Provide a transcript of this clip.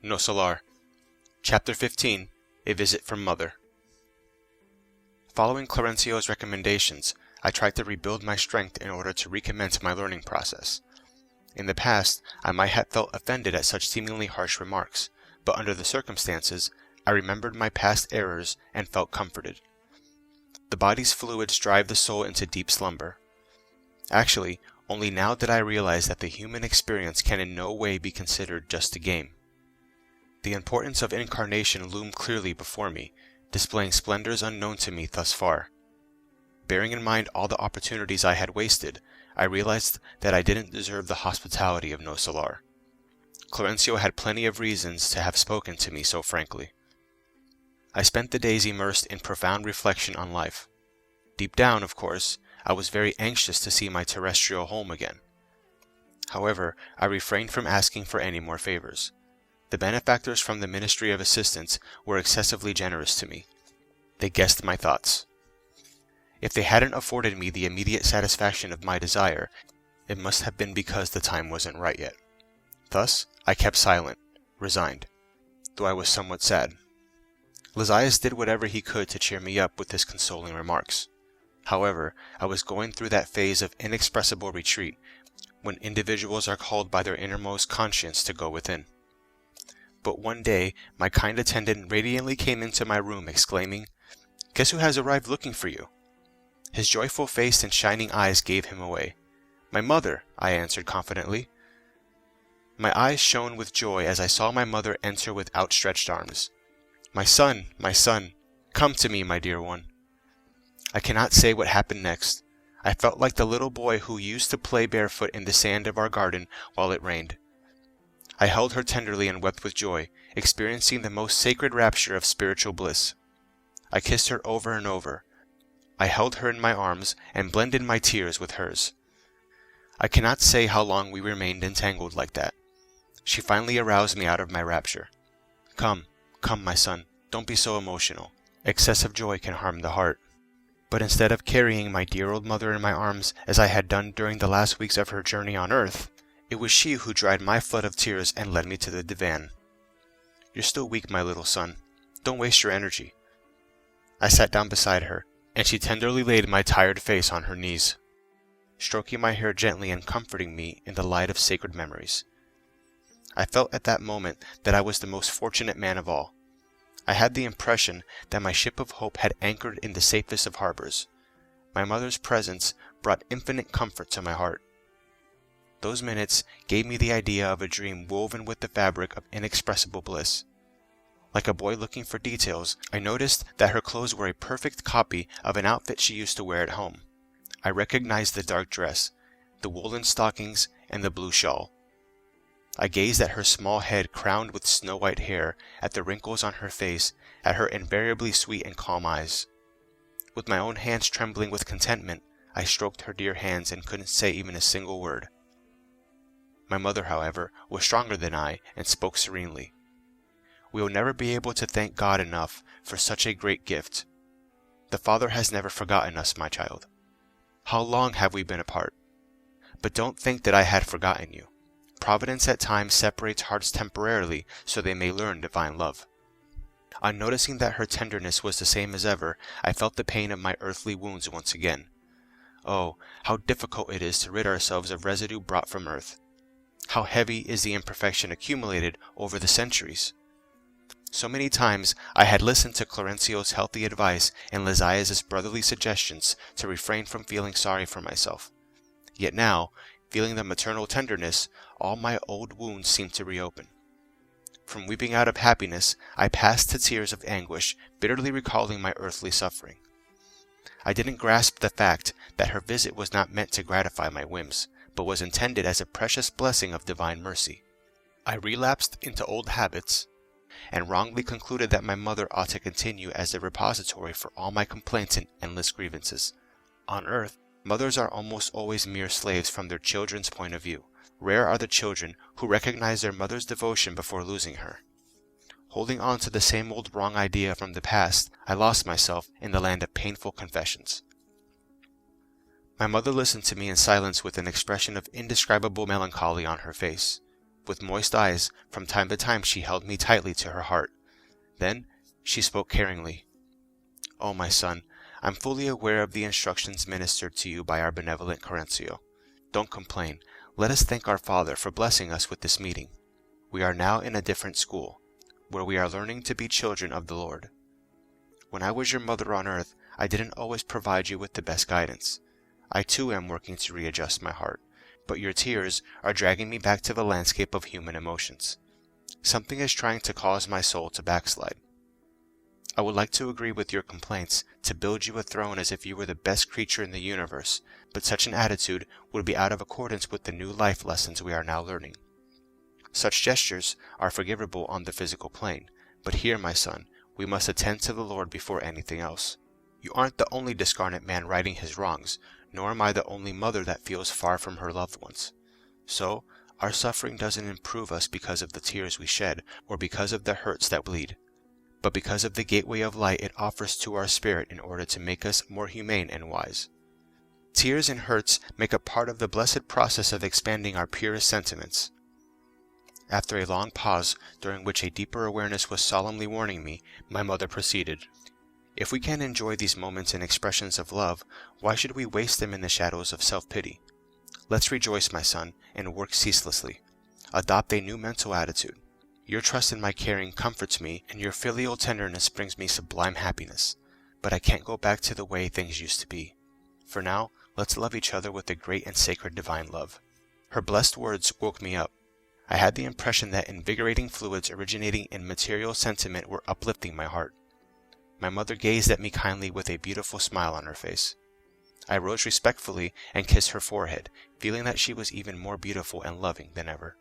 Nosso Lar. Chapter 15. A Visit from Mother. Following Clarencio's recommendations, I tried to rebuild my strength in order to recommence my learning process. In the past, I might have felt offended at such seemingly harsh remarks, but under the circumstances, I remembered my past errors and felt comforted. The body's fluids drive the soul into deep slumber. Actually, only now did I realize that the human experience can in no way be considered just a game. The importance of incarnation loomed clearly before me, displaying splendors unknown to me thus far. Bearing in mind all the opportunities I had wasted, I realized that I didn't deserve the hospitality of Nosso Lar. Clarencio had plenty of reasons to have spoken to me so frankly. I spent the days immersed in profound reflection on life. Deep down, of course, I was very anxious to see my terrestrial home again. However, I refrained from asking for any more favors. The benefactors from the Ministry of Assistance were excessively generous to me. They guessed my thoughts. If they hadn't afforded me the immediate satisfaction of my desire, it must have been because the time wasn't right yet. Thus, I kept silent, resigned, though I was somewhat sad. Lysias did whatever he could to cheer me up with his consoling remarks. However, I was going through that phase of inexpressible retreat, when individuals are called by their innermost conscience to go within. But one day, my kind attendant radiantly came into my room, exclaiming, "Guess who has arrived looking for you?" His joyful face and shining eyes gave him away. "My mother," I answered confidently. My eyes shone with joy as I saw my mother enter with outstretched arms. My son, come to me, my dear one." I cannot say what happened next. I felt like the little boy who used to play barefoot in the sand of our garden while it rained. I held her tenderly and wept with joy, experiencing the most sacred rapture of spiritual bliss. I kissed her over and over. I held her in my arms and blended my tears with hers. I cannot say how long we remained entangled like that. She finally aroused me out of my rapture. Come, my son, don't be so emotional. Excessive joy can harm the heart." But instead of carrying my dear old mother in my arms as I had done during the last weeks of her journey on earth, it was she who dried my flood of tears and led me to the divan. "You're still weak, my little son. Don't waste your energy." I sat down beside her, and she tenderly laid my tired face on her knees, stroking my hair gently and comforting me in the light of sacred memories. I felt at that moment that I was the most fortunate man of all. I had the impression that my ship of hope had anchored in the safest of harbors. My mother's presence brought infinite comfort to my heart. Those minutes gave me the idea of a dream woven with the fabric of inexpressible bliss. Like a boy looking for details, I noticed that her clothes were a perfect copy of an outfit she used to wear at home. I recognized the dark dress, the woolen stockings, and the blue shawl. I gazed at her small head crowned with snow-white hair, at the wrinkles on her face, at her invariably sweet and calm eyes. With my own hands trembling with contentment, I stroked her dear hands and couldn't say even a single word. My mother, however, was stronger than I and spoke serenely. "We will never be able to thank God enough for such a great gift. The Father has never forgotten us, my child. How long have we been apart? But don't think that I had forgotten you. Providence at times separates hearts temporarily so they may learn divine love." On noticing that her tenderness was the same as ever, I felt the pain of my earthly wounds once again. Oh, how difficult it is to rid ourselves of residue brought from earth. How heavy is the imperfection accumulated over the centuries. So many times I had listened to Clarencio's healthy advice and Lysias' brotherly suggestions to refrain from feeling sorry for myself. Yet now, feeling the maternal tenderness, all my old wounds seemed to reopen. From weeping out of happiness, I passed to tears of anguish, bitterly recalling my earthly suffering. I didn't grasp the fact that her visit was not meant to gratify my whims, but was intended as a precious blessing of divine mercy. I relapsed into old habits, and wrongly concluded that my mother ought to continue as the repository for all my complaints and endless grievances. On earth, mothers are almost always mere slaves from their children's point of view. Rare are the children who recognize their mother's devotion before losing her. Holding on to the same old wrong idea from the past, I lost myself in the land of painful confessions. My mother listened to me in silence with an expression of indescribable melancholy on her face. With moist eyes, from time to time she held me tightly to her heart. Then she spoke caringly. "Oh, my son, I'm fully aware of the instructions ministered to you by our benevolent Corencio. Don't complain. Let us thank our Father for blessing us with this meeting. We are now in a different school, where we are learning to be children of the Lord. When I was your mother on earth, I didn't always provide you with the best guidance. I too am working to readjust my heart, but your tears are dragging me back to the landscape of human emotions. Something is trying to cause my soul to backslide. I would like to agree with your complaints, to build you a throne as if you were the best creature in the universe, but such an attitude would be out of accordance with the new life lessons we are now learning. Such gestures are forgivable on the physical plane, but here, my son, we must attend to the Lord before anything else. You aren't the only discarnate man righting his wrongs, nor am I the only mother that feels far from her loved ones. So, our suffering doesn't improve us because of the tears we shed, or because of the hurts that bleed, but because of the gateway of light it offers to our spirit in order to make us more humane and wise. Tears and hurts make a part of the blessed process of expanding our purest sentiments." After a long pause, during which a deeper awareness was solemnly warning me, my mother proceeded. "If we can enjoy these moments and expressions of love, why should we waste them in the shadows of self-pity? Let's rejoice, my son, and work ceaselessly. Adopt a new mental attitude. Your trust in my caring comforts me, and your filial tenderness brings me sublime happiness. But I can't go back to the way things used to be. For now, let's love each other with a great and sacred divine love." Her blessed words woke me up. I had the impression that invigorating fluids originating in material sentiment were uplifting my heart. My mother gazed at me kindly with a beautiful smile on her face. I rose respectfully and kissed her forehead, feeling that she was even more beautiful and loving than ever.